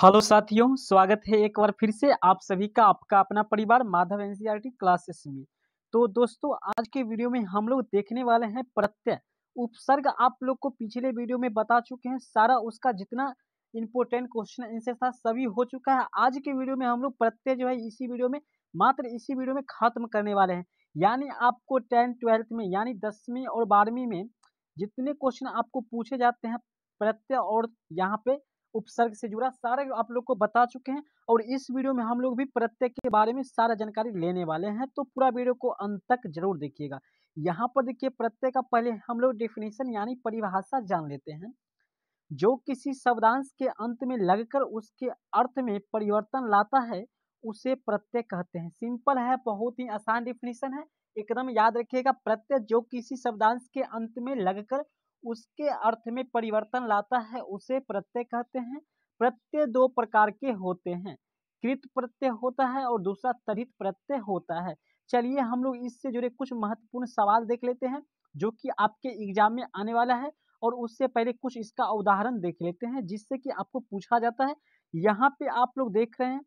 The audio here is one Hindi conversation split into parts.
हेलो साथियों, स्वागत है एक बार फिर से आप सभी का आपका अपना परिवार माधव एनसीईआरटी क्लासेस में। तो दोस्तों, आज के वीडियो में हम लोग देखने वाले हैं प्रत्यय उपसर्ग। आप लोग को पिछले वीडियो में बता चुके हैं, सारा उसका जितना इंपॉर्टेंट क्वेश्चन आंसर था सभी हो चुका है। आज के वीडियो में हम लोग प्रत्यय जो है इसी वीडियो में खत्म करने वाले हैं। यानी आपको 10th 12th में यानी 10वीं और 12वीं में जितने क्वेश्चन आपको पूछे जाते हैं प्रत्यय और यहाँ पे उपसर्ग से जुड़ा सारे आप लोग को बता चुके हैं। और इस वीडियो में हम लोग भी प्रत्यय के बारे में सारा जानकारी लेने वाले हैं, तो पूरा वीडियो को अंत तक जरूर देखिएगा। यहाँ पर देखिए, प्रत्यय का पहले हम लोग डेफिनेशन यानी परिभाषा जान लेते हैं। जो किसी शब्दांश के अंत में लगकर उसके अर्थ में परिवर्तन लाता है उसे प्रत्यय कहते हैं। सिंपल है, बहुत ही आसान डेफिनेशन है, एकदम याद रखिएगा। प्रत्यय जो किसी शब्दांश के अंत में लगकर उसके अर्थ में परिवर्तन लाता है उसे प्रत्यय कहते हैं। प्रत्यय दो प्रकार के होते हैं, कृत प्रत्यय होता है और दूसरा तद्धित प्रत्यय होता है। चलिए हम लोग इससे जुड़े कुछ महत्वपूर्ण सवाल देख लेते हैं जो कि आपके एग्जाम में आने वाला है। और उससे पहले कुछ इसका उदाहरण देख लेते हैं जिससे कि आपको पूछा जाता है। यहाँ पे आप लोग देख रहे हैं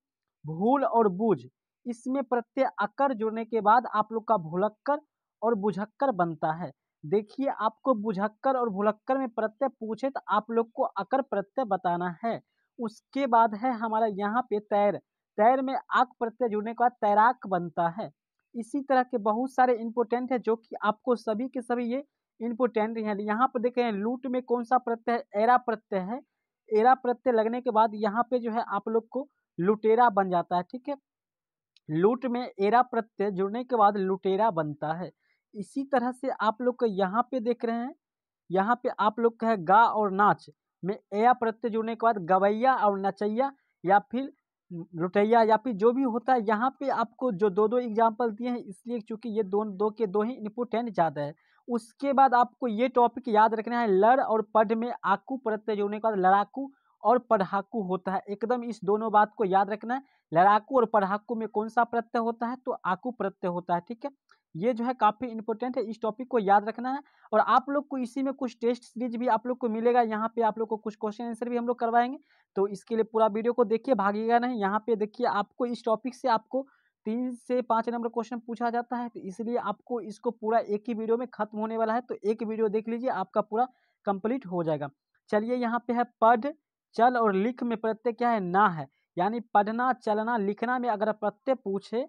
भूल और बूझ, इसमें प्रत्यय अकर जुड़ने के बाद आप लोग का भुलक्कर और बुझक्कर बनता है। देखिए, आपको बुझक्कर और भुलक्कर में प्रत्यय पूछे तो आप लोग को अकर प्रत्यय बताना है। उसके बाद है हमारा यहाँ पे तैर, तैर में आक प्रत्यय जुड़ने के बाद तैराक बनता है। इसी तरह के बहुत सारे इंपोर्टेंट है जो कि आपको सभी के सभी ये इंपोर्टेंट है। यहाँ पर देख रहे हैं लूट में कौन सा प्रत्यय है, एरा प्रत्यय है। एरा प्रत्यय लगने के बाद यहाँ पे जो है आप लोग को लुटेरा बन जाता है। ठीक है, लूट में एरा प्रत्यय जुड़ने के बाद लुटेरा बनता है। इसी तरह से आप लोग को यहाँ पे देख रहे हैं, यहाँ पे आप लोग का है गा और नाच में एया प्रत्यय जुड़ने के बाद गवैया और नचैया या फिर लुटैया या फिर जो भी होता है। यहाँ पे आपको जो दो दो एग्जाम्पल दिए हैं इसलिए चूंकि ये दो के दो ही इंपोर्टेंट ज़्यादा है। उसके बाद आपको ये टॉपिक याद रखना है, लड़ और पढ़ में आकू प्रत्यय जुड़ने के बाद लड़ाकू और पढ़ाकू होता है। एकदम इस दोनों बात को याद रखना है, लड़ाकू और पढ़ाकू में कौन सा प्रत्यय होता है तो आकू प्रत्यय होता है। ठीक है, ये जो है काफी इंपॉर्टेंट है, इस टॉपिक को याद रखना है। और आप लोग को इसी में कुछ टेस्ट सीरीज भी आप लोग को मिलेगा, यहाँ पे आप लोग को कुछ क्वेश्चन आंसर भी हम लोग करवाएंगे। तो इसके लिए पूरा वीडियो को देखिए, भागिएगा नहीं। यहाँ पे देखिए, आपको इस टॉपिक से आपको 3 से 5 नंबर क्वेश्चन पूछा जाता है, तो इसलिए आपको इसको पूरा एक ही वीडियो में खत्म होने वाला है। तो एक वीडियो देख लीजिए, आपका पूरा कंप्लीट हो जाएगा। चलिए, यहाँ पे है पढ़, चल और लिख में प्रत्यय क्या है, ना है। यानी पढ़ना, चलना, लिखना में अगर प्रत्यय पूछे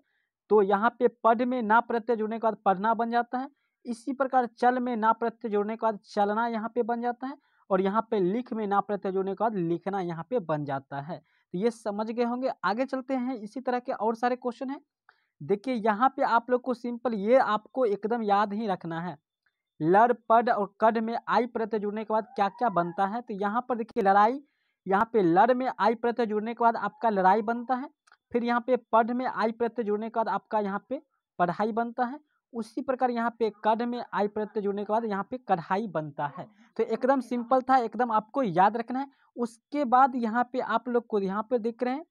तो यहाँ पे पढ़ में ना प्रत्यय जुड़ने के बाद पढ़ना बन जाता है। इसी प्रकार चल में ना प्रत्यय जुड़ने के बाद चलना यहाँ पे बन जाता है। और यहाँ पे लिख में ना प्रत्यय जुड़ने के बाद लिखना यहाँ पे बन जाता है। तो ये समझ गए होंगे। आगे चलते हैं, इसी तरह के और सारे क्वेश्चन हैं। देखिए, यहाँ पे आप लोग को सिंपल ये आपको एकदम याद ही रखना है, लड़ पढ़ और कढ़ में आई प्रत्यय जुड़ने के बाद क्या क्या बनता है। तो यहाँ पर देखिए लड़ाई, यहाँ पे लड़ में आई प्रत्यय जुड़ने के बाद आपका लड़ाई बनता है। फिर यहाँ पे पढ़ में आई प्रत्यय जुड़ने के बाद आपका यहाँ पे पढ़ाई बनता है। उसी प्रकार यहाँ पे कढ़ में आई प्रत्यय जुड़ने के बाद यहाँ पे कढ़ाई बनता है। तो एकदम सिंपल था, एकदम आपको याद रखना है। उसके बाद यहाँ पे आप लोग को यहाँ पे देख रहे हैं,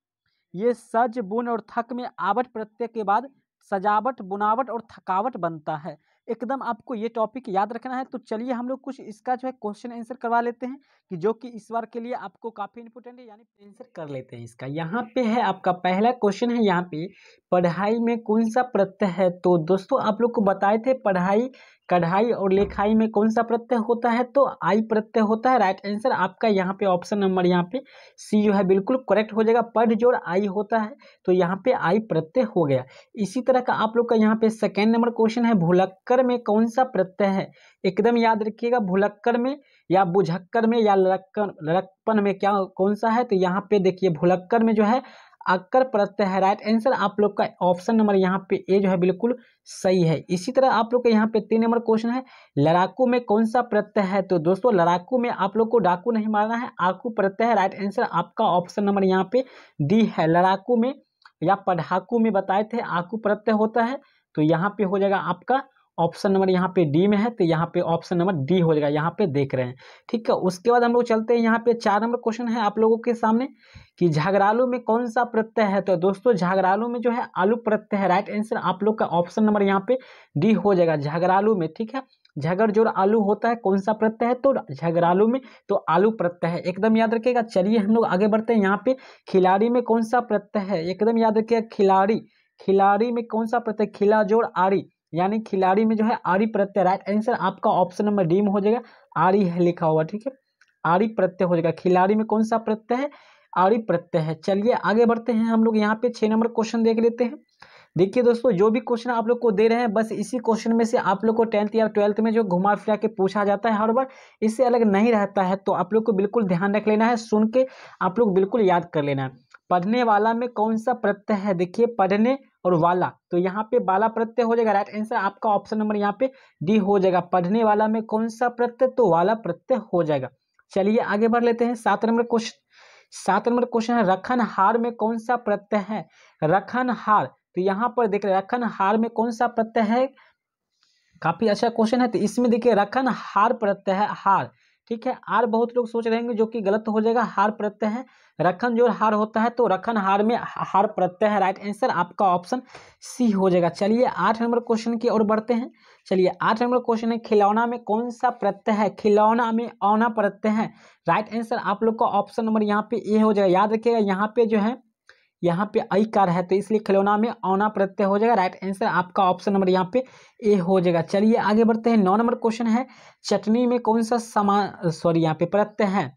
ये सज बुन और थक में आवट प्रत्यय के बाद सजावट, बुनावट और थकावट बनता है। एकदम आपको ये टॉपिक याद रखना है। तो चलिए हम लोग कुछ इसका जो है क्वेश्चन आंसर करवा लेते हैं कि जो कि इस बार के लिए आपको काफी इंपोर्टेंट है, यानी आंसर कर लेते हैं इसका। यहाँ पे है आपका पहला क्वेश्चन है, यहाँ पे पढ़ाई में कौन सा प्रत्यय है। तो दोस्तों आप लोग को बताए थे पढ़ाई, कढ़ाई और लिखाई में कौन सा प्रत्यय होता है तो आई प्रत्यय होता है। राइट आंसर आपका यहाँ पे ऑप्शन नंबर यहाँ पे सी जो है बिल्कुल करेक्ट हो जाएगा। पढ़ जोड़ आई होता है तो यहाँ पे आई प्रत्यय हो गया। इसी तरह का आप लोग का यहाँ पे सेकेंड नंबर क्वेश्चन है, भुलक्कर में कौन सा प्रत्यय है। एकदम याद रखिएगा, भुलक्कर में या बुझक्कर में या लड़कपन में क्या कौन सा है। तो यहाँ पे देखिए भुलक्कर में जो है अक्कर प्रत्यय है। राइट आंसर आप लोग का ऑप्शन नंबर यहाँ पे ए जो है बिल्कुल सही है। इसी तरह आप लोग का यहाँ पे 3 नंबर क्वेश्चन है, लड़ाकू में कौन सा प्रत्यय है। तो दोस्तों लड़ाकू में आप लोग को डाकू नहीं मारना है, आकू प्रत्यय है। राइट आंसर आपका ऑप्शन नंबर यहाँ पे डी है। लड़ाकू में या पढ़ाकू में बताए थे आकू प्रत्यय होता है, तो यहाँ पे हो जाएगा आपका ऑप्शन नंबर यहाँ पे डी में है, तो यहाँ पे ऑप्शन नंबर डी हो जाएगा, यहाँ पे देख रहे हैं। ठीक है, उसके बाद हम लोग चलते हैं, यहाँ पे 4 नंबर क्वेश्चन है आप लोगों के सामने कि झगड़ालू में कौन सा प्रत्यय है। तो दोस्तों झगड़ालू में जो है आलू प्रत्यय है। राइट आंसर आप लोग का ऑप्शन नंबर यहाँ पे डी हो जाएगा, झगड़ालू में। ठीक है, झगड़जोड़ आलू होता है कौन सा प्रत्यय है, तो झगड़ालू में तो आलू प्रत्यय है, एकदम याद रखिएगा। चलिए हम लोग आगे बढ़ते हैं। यहाँ पे खिलाड़ी में कौन सा प्रत्यय है, एकदम याद रखिएगा। खिलाड़ी, खिलाड़ी में कौन सा प्रत्यय, खिला जोड़ आड़ी, यानी खिलाड़ी में जो है आड़ी प्रत्यय। राइट आंसर आपका ऑप्शन नंबर डी में हो जाएगा, आड़ी है लिखा हुआ, ठीक है, आड़ी प्रत्यय हो जाएगा। खिलाड़ी में कौन सा प्रत्यय है, आड़ी प्रत्यय है। चलिए आगे बढ़ते हैं हम लोग। यहाँ पे 6 नंबर क्वेश्चन देख लेते हैं। देखिए दोस्तों, जो भी क्वेश्चन आप लोग को दे रहे हैं बस इसी क्वेश्चन में से आप लोग को 10th या 12th में जो घुमा फिरा के पूछा जाता है हर बार, इससे अलग नहीं रहता है, तो आप लोग को बिल्कुल ध्यान रख लेना है, सुन के आप लोग बिल्कुल याद कर लेना है। पढ़ने वाला में कौन सा प्रत्यय है, देखिए पढ़ने और वाला, तो यहाँ पे वाला प्रत्यय हो जाएगा। राइट आंसर आपका ऑप्शन नंबर यहाँ पे डी हो जाएगा। पढ़ने वाला में कौन सा प्रत्यय, तो वाला प्रत्यय हो जाएगा। चलिए आगे बढ़ लेते हैं। 7 नंबर क्वेश्चन, 7 नंबर क्वेश्चन है, रखनहार में कौन सा प्रत्यय है, रखनहार, तो यहाँ पर देख रहे हैं रखनहार में कौन सा प्रत्यय है, काफी अच्छा क्वेश्चन है। तो इसमें देखिए रखनहार प्रत्यय है, हार, ठीक है। आर बहुत लोग सोच रहे हैं जो कि गलत हो जाएगा, हार प्रत्यय है, रखन जो हार होता है, तो रखनहार में हार प्रत्यय है। राइट आंसर आपका ऑप्शन सी हो जाएगा। चलिए 8 नंबर क्वेश्चन की ओर बढ़ते हैं। चलिए 8 नंबर क्वेश्चन है, खिलौना में कौन सा प्रत्यय है, खिलौना में औना प्रत्यय है। राइट आंसर आप लोग का ऑप्शन नंबर यहाँ पे ए हो जाएगा। याद रखिएगा यहाँ पे जो है, यहाँ पे आई कार है, तो इसलिए खिलौना में औना प्रत्यय हो जाएगा। राइट आंसर आपका ऑप्शन नंबर यहाँ पे ए हो जाएगा। चलिए आगे बढ़ते हैं। 9 नंबर क्वेश्चन है, चटनी में कौन सा यहाँ पे प्रत्यय है,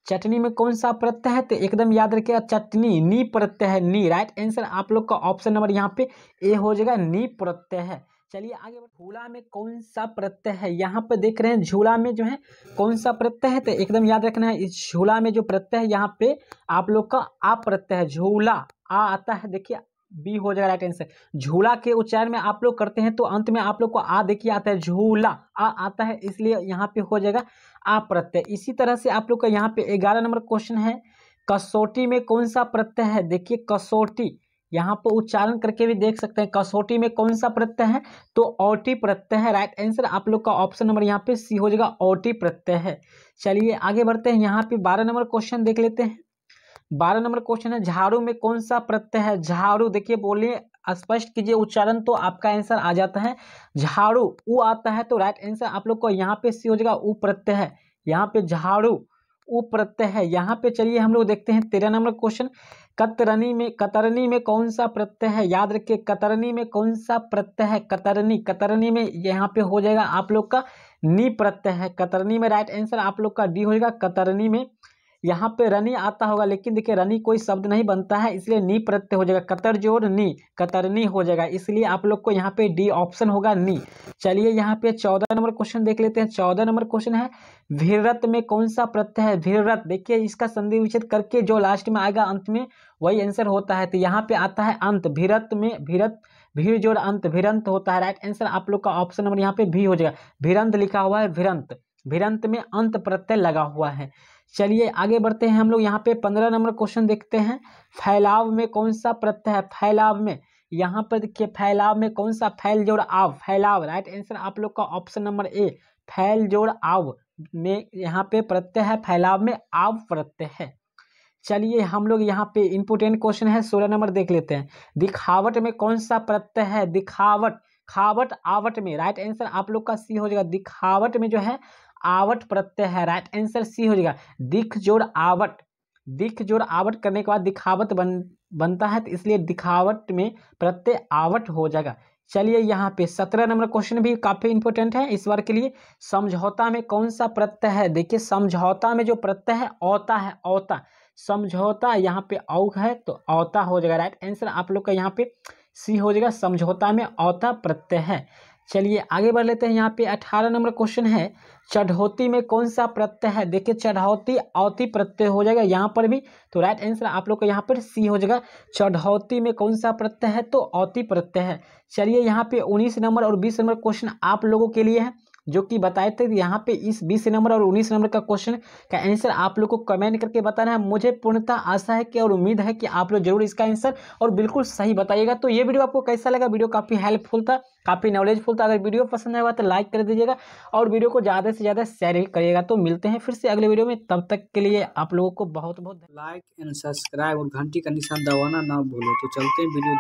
चटनी में कौन सा प्रत्यय है, तो एकदम याद रखिएगा चटनी, नी प्रत्यय है, नी। राइट आंसर आप लोग का ऑप्शन नंबर यहाँ पे ए हो जाएगा, नी प्रत्यय है। चलिए आगे झूला में कौन सा प्रत्यय है, यहाँ पे देख रहे हैं झूला में जो है कौन सा प्रत्यय है, तो एकदम याद रखना है इस झूला में जो प्रत्यय है यहाँ पे आप लोग का आ प्रत्यय है, झूला आ आता है, देखिए बी हो जाएगा। राइट आंसर झूला के उच्चारण में आप लोग करते हैं तो अंत में आप लोग को आ देखिए आता है, झूला आ आता है, इसलिए यहाँ पे हो जाएगा आ प्रत्यय। इसी तरह से आप लोग का यहाँ पे 11 नंबर क्वेश्चन है, कसौटी में कौन सा प्रत्यय है, देखिए कसौटी, यहाँ पर उच्चारण करके भी देख सकते हैं, कसौटी में कौन सा प्रत्यय है, तो औटी प्रत्यय है। राइट आंसर आप लोग का ऑप्शन नंबर यहाँ पे सी हो जाएगा, औटी प्रत्यय है। चलिए आगे बढ़ते हैं। यहाँ पे 12 नंबर क्वेश्चन देख लेते हैं। 12 नंबर क्वेश्चन है, झाड़ू में कौन सा प्रत्यय है, झाड़ू, देखिए बोलिए स्पष्ट कीजिए उच्चारण, तो आपका आंसर आ जाता है झाड़ू, ऊ आता है, तो राइट आंसर आप लोग को यहाँ पे सी हो जाएगा, ऊ प्रत्यय है, यहाँ पे झाड़ू ऊ प्रत्यय है। यहाँ पे चलिए हम लोग देखते हैं 13 नंबर क्वेश्चन, कतरनी में कौन सा प्रत्यय है, याद रखिए कतरनी में कौन सा प्रत्यय है, कतरनी, कतरनी में यहाँ पे हो जाएगा आप लोग का नी प्रत्यय है, कतरनी में। राइट आंसर आप लोग का डी हो जाएगा, कतरनी में। यहाँ पे रनी आता होगा, लेकिन देखिए रनी कोई शब्द नहीं बनता है, इसलिए नी प्रत्यय हो जाएगा, कतर जोड़ नी, कतरनी हो जाएगा, इसलिए आप लोग को यहाँ पे डी ऑप्शन होगा, नी। चलिए यहाँ पे 14 नंबर क्वेश्चन देख लेते हैं। 14 नंबर क्वेश्चन है, भीरत में कौन सा प्रत्यय है, भीरत, देखिए इसका संधि विच्छेद करके जो लास्ट में आएगा अंत में वही आंसर होता है, तो यहाँ पे आता है अंत, भीरत में भीरत, भीड़ जोड़ अंत, भिरंत होता है। राइट आंसर आप लोग का ऑप्शन नंबर यहाँ पे भी हो जाएगा, भिरंत लिखा हुआ है, भिरंत, भिरंत में अंत प्रत्यय लगा हुआ है। चलिए आगे बढ़ते हैं हम लोग। यहाँ पे 15 नंबर क्वेश्चन देखते हैं, फैलाव में कौन सा प्रत्यय है, फैलाव में, यहाँ पर देखिए फैलाव में कौन सा, फैल जोड़ आव, फैलाव। राइट आंसर आप लोग का ऑप्शन नंबर ए, फैल जोड़ आव में यहाँ पे प्रत्यय है, फैलाव में आव प्रत्यय है। चलिए हम लोग यहाँ पे इंपोर्टेंट क्वेश्चन है 16 नंबर देख लेते हैं, दिखावट में कौन सा प्रत्यय है, दिखावट, खावट आवट में। राइट आंसर आप लोग का सी हो जाएगा, दिखावट में जो है आवट प्रत्यय है। राइट आंसर सी हो जाएगा, दिख जोड़ आवट, दिख जोड़ आवट करने के बाद दिखावट बनता है, तो इसलिए दिखावट में प्रत्यय आवट हो जाएगा। चलिए यहाँ पे 17 नंबर क्वेश्चन भी काफी इंपॉर्टेंट है इस बार के लिए, समझौता में कौन सा प्रत्यय है, देखिए समझौता में जो प्रत्यय है औता है, औता, समझौता यहाँ पे औ है तो औता हो जाएगा। राइट आंसर आप लोग का यहाँ पे सी हो जाएगा, समझौता में औता प्रत्यय है। चलिए आगे बढ़ लेते हैं। यहाँ पे 18 नंबर क्वेश्चन है, चढ़ौती में कौन सा प्रत्यय है, देखिए चढ़ौती औती प्रत्यय हो जाएगा यहाँ पर भी, तो राइट आंसर आप लोग को यहाँ पर सी हो जाएगा, चढ़ौती में कौन सा प्रत्यय है, तो औती प्रत्यय है। चलिए यहाँ पे 19 नंबर और 20 नंबर क्वेश्चन आप लोगों के लिए है, जो कि बताए थे यहाँ पे इस 20 नंबर और 19 नंबर का क्वेश्चन का आंसर आप लोग को कमेंट करके बताना है। मुझे पूर्णतः आशा है कि और उम्मीद है कि आप लोग जरूर इसका आंसर और बिल्कुल सही बताइएगा। तो ये वीडियो आपको कैसा लगा, वीडियो काफ़ी हेल्पफुल था, काफ़ी नॉलेजफुल था। अगर वीडियो पसंद आएगा तो लाइक कर दीजिएगा और वीडियो को ज़्यादा से ज़्यादा शेयर भी करिएगा। तो मिलते हैं फिर से अगले वीडियो में, तब तक के लिए आप लोगों को बहुत बहुत लाइक एंड सब्सक्राइब और घंटी का निशान दबाना ना भूलो। तो चलते हैं वीडियो